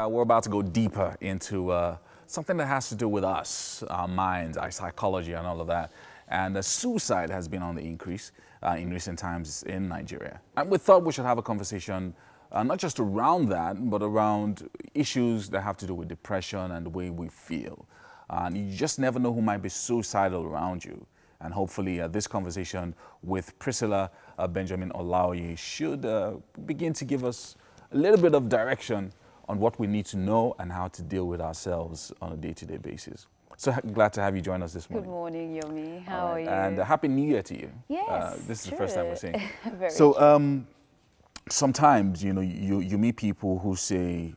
we're about to go deeper into something that has to do with us, our minds, our psychology, and all of that. And suicide has been on the increase in recent times in Nigeria. And we thought we should have a conversation not just around that, but around issues that have to do with depression and the way we feel. And you just never know who might be suicidal around you. And hopefully this conversation with Priscilla Benjamin Olaoye should begin to give us a little bit of direction on what we need to know and how to deal with ourselves on a day-to-day basis. So glad to have you join us this morning. Good morning, Yomi. How are you? And Happy New Year to you. Yes, this is the first time we're seeing. So, sometimes, you know, you meet people who say,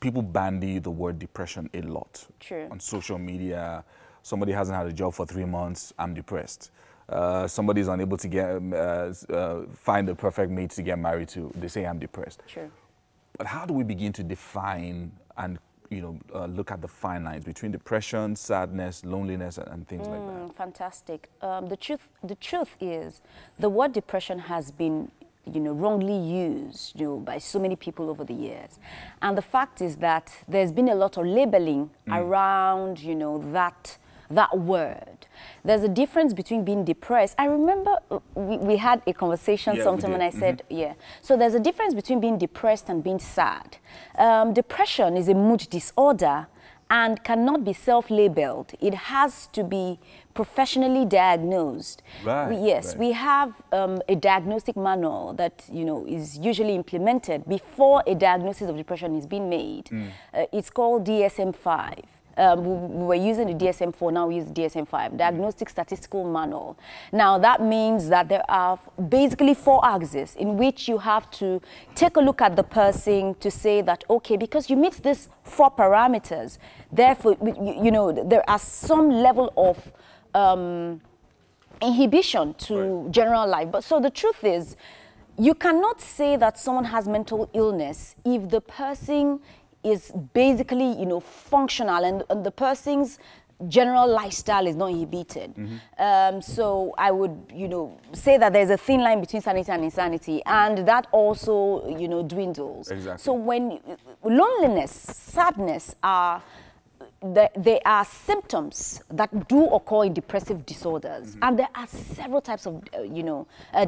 people bandy the word depression a lot. True. On social media. Somebody hasn't had a job for 3 months, I'm depressed. Somebody's unable to get find the perfect mate to get married to, they say I'm depressed. True. But how do we begin to define and look at the fine lines between depression, sadness, loneliness, and things like that? Fantastic. The truth is, the word depression has been wrongly used, by so many people over the years. And the fact is that there's been a lot of labeling around, that word. There's a difference between being depressed. I remember we had a conversation sometime when I said, So there's a difference between being depressed and being sad. Depression is a mood disorder and cannot be self-labeled. It has to be professionally diagnosed. Right, we have a diagnostic manual that is usually implemented before a diagnosis of depression is being made. It's called DSM-5. We were using the DSM-4, now we use DSM-5, Diagnostic Statistical Manual. Now that means that there are basically 4 axes in which you have to take a look at the person to say that, okay, because you meet these 4 parameters, therefore, there are some level of inhibition to general life. But so the truth is, you cannot say that someone has mental illness if the person is basically, functional and the person's general lifestyle is not inhibited. So I would, say that there's a thin line between sanity and insanity, and that also, dwindles. Exactly. So when loneliness, sadness there are symptoms that do occur in depressive disorders, and there are several types of,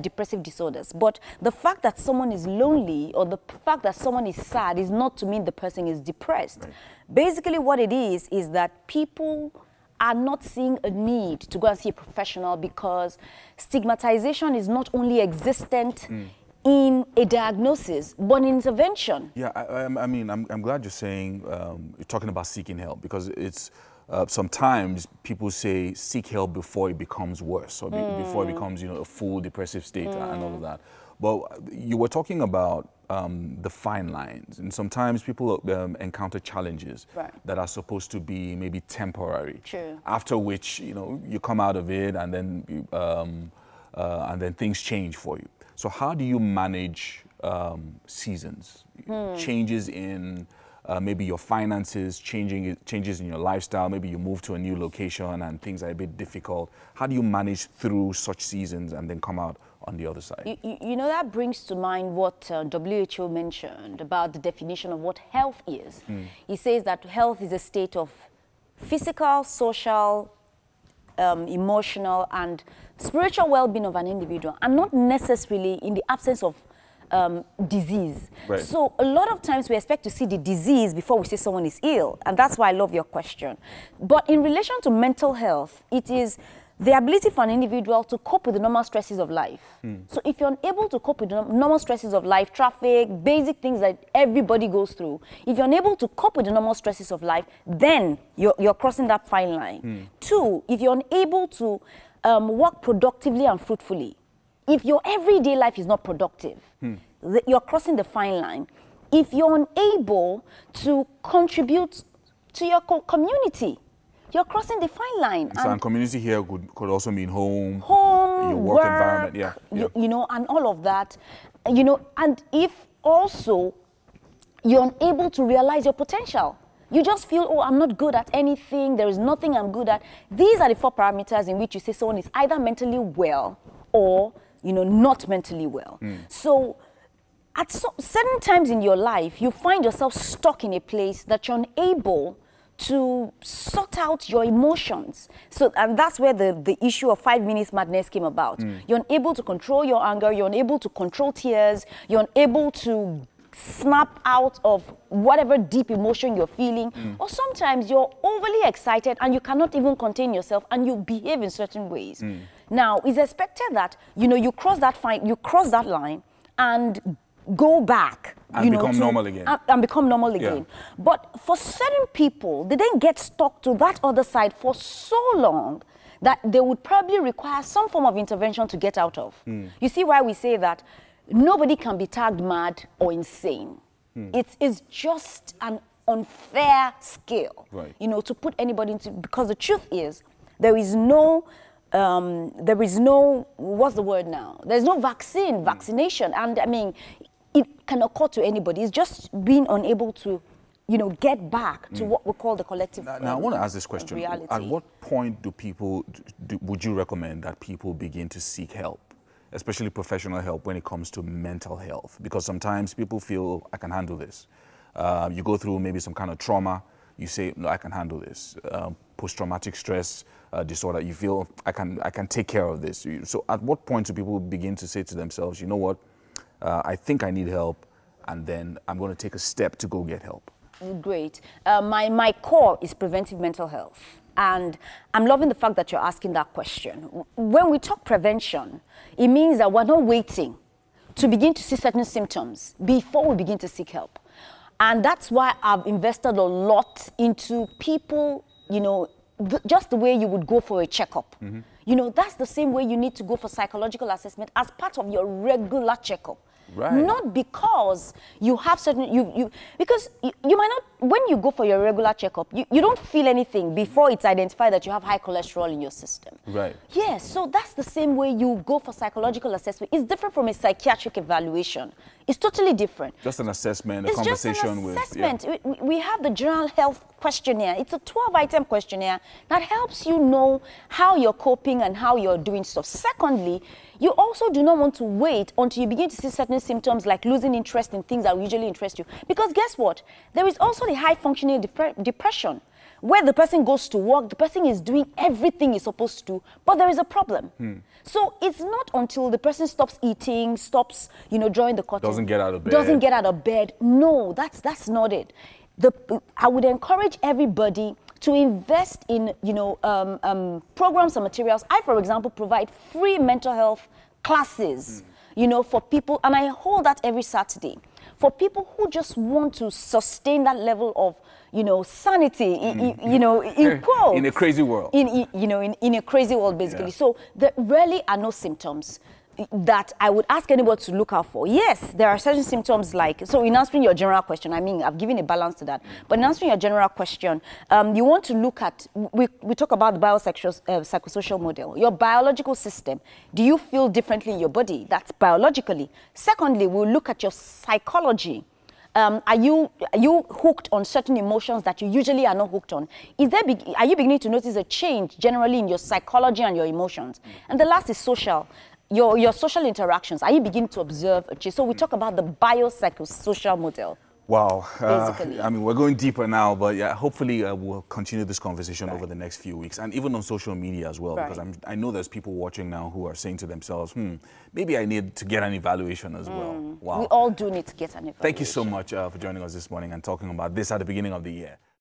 depressive disorders. But the fact that someone is lonely or the fact that someone is sad is not to mean the person is depressed. Right. Basically, what it is that people are not seeing a need to go and see a professional because stigmatization is not only existent in a diagnosis, but in intervention. Yeah, I mean, I'm glad you're saying, you're talking about seeking help, because it's, sometimes people say seek help before it becomes worse, or before it becomes, a full depressive state and all of that. But you were talking about the fine lines, and sometimes people encounter challenges that are supposed to be maybe temporary. True. After which, you come out of it, and then things change for you. So how do you manage seasons, changes in maybe your finances, changes in your lifestyle, maybe you move to a new location and things are a bit difficult. How do you manage through such seasons and then come out on the other side? That brings to mind what WHO mentioned about the definition of what health is. He says that health is a state of physical, social, emotional and spiritual well-being of an individual, and not necessarily in the absence of disease. Right. So a lot of times we expect to see the disease before we say someone is ill, and that's why I love your question. But in relation to mental health, it is the ability for an individual to cope with the normal stresses of life. So if you're unable to cope with the normal stresses of life, traffic, basic things that everybody goes through, if you're unable to cope with the normal stresses of life, then you're crossing that fine line. 2, if you're unable to work productively and fruitfully, if your everyday life is not productive, you're crossing the fine line. If you're unable to contribute to your community, you're crossing the fine line. So and community here could also mean home, your work environment, and all of that, and if also you're unable to realize your potential, you just feel, oh, I'm not good at anything, there is nothing I'm good at. These are the 4 parameters in which you say someone is either mentally well or, not mentally well. So at certain times in your life, you find yourself stuck in a place that you're unable to sort out your emotions. So, and that's where the issue of 5 minutes madness came about. You're unable to control your anger, you're unable to control tears, you're unable to snap out of whatever deep emotion you're feeling, or sometimes you're overly excited and you cannot even contain yourself and you behave in certain ways. Now, it's expected that, you cross that line and go back. And become normal again. And become normal again. Yeah. But for certain people, they then get stuck to that other side for so long that they would probably require some form of intervention to get out of. You see why we say that nobody can be tagged mad or insane. It's just an unfair scale, right, to put anybody into, because the truth is, there is no, what's the word now? There's no vaccination. And I mean, it can occur to anybody. It's just being unable to, get back to what we call the collective Now, I want to ask this question. Reality. At what point would you recommend that people begin to seek help, especially professional help, when it comes to mental health? Because sometimes people feel, I can handle this. You go through maybe some kind of trauma, you say, no, I can handle this. Post-traumatic stress disorder, you feel, I can take care of this. So at what point do people begin to say to themselves, you know what, I think I need help, and then I'm going to take a step to go get help? Great. My core is preventive mental health. And I'm loving the fact that you're asking that question. When we talk prevention, it means that we're not waiting to begin to see certain symptoms before we begin to seek help. And that's why I've invested a lot into people, just the way you would go for a checkup. That's the same way you need to go for psychological assessment as part of your regular checkup. Right. Not because you have certain, because you might not, when you go for your regular checkup, you don't feel anything before it's identified that you have high cholesterol in your system. Right. Yes, so that's the same way you go for psychological assessment. It's different from a psychiatric evaluation. It's totally different. Just an assessment, a conversation just an with... assessment. Yeah. We have the general health questionnaire. It's a 12-item questionnaire that helps you know how you're coping and how you're doing stuff. Secondly, you also do not want to wait until you begin to see certain symptoms like losing interest in things that will usually interest you. Because guess what? There is also the high-functioning depression, where the person goes to work, the person is doing everything he's supposed to do, but there is a problem. So it's not until the person stops eating, stops, drawing the curtain. Doesn't get out of bed. Doesn't get out of bed. No, that's not it. I would encourage everybody to invest in, programs and materials. I, for example, provide free mental health classes, for people, and I hold that every Saturday. For people who just want to sustain that level of, sanity, in quotes. In a crazy world. In a crazy world, basically. Yeah. So there really are no symptoms that I would ask anybody to look out for. Yes, there are certain symptoms like, so in answering your general question, I mean, I've given a balance to that, but in answering your general question, you want to look at, we talk about the psychosocial model, your biological system. Do you feel differently in your body? That's biologically. Secondly, we'll look at your psychology. Are you hooked on certain emotions that you usually are not hooked on? Are you beginning to notice a change generally in your psychology and your emotions? And the last is social. Your social interactions, are you beginning to observe a change? So we talk about the biopsychosocial model. Wow. Basically. I mean, we're going deeper now, but yeah, hopefully we'll continue this conversation over the next few weeks, and even on social media as well, because I know there's people watching now who are saying to themselves, maybe I need to get an evaluation as well. Wow. We all do need to get an evaluation. Thank you so much for joining us this morning and talking about this at the beginning of the year.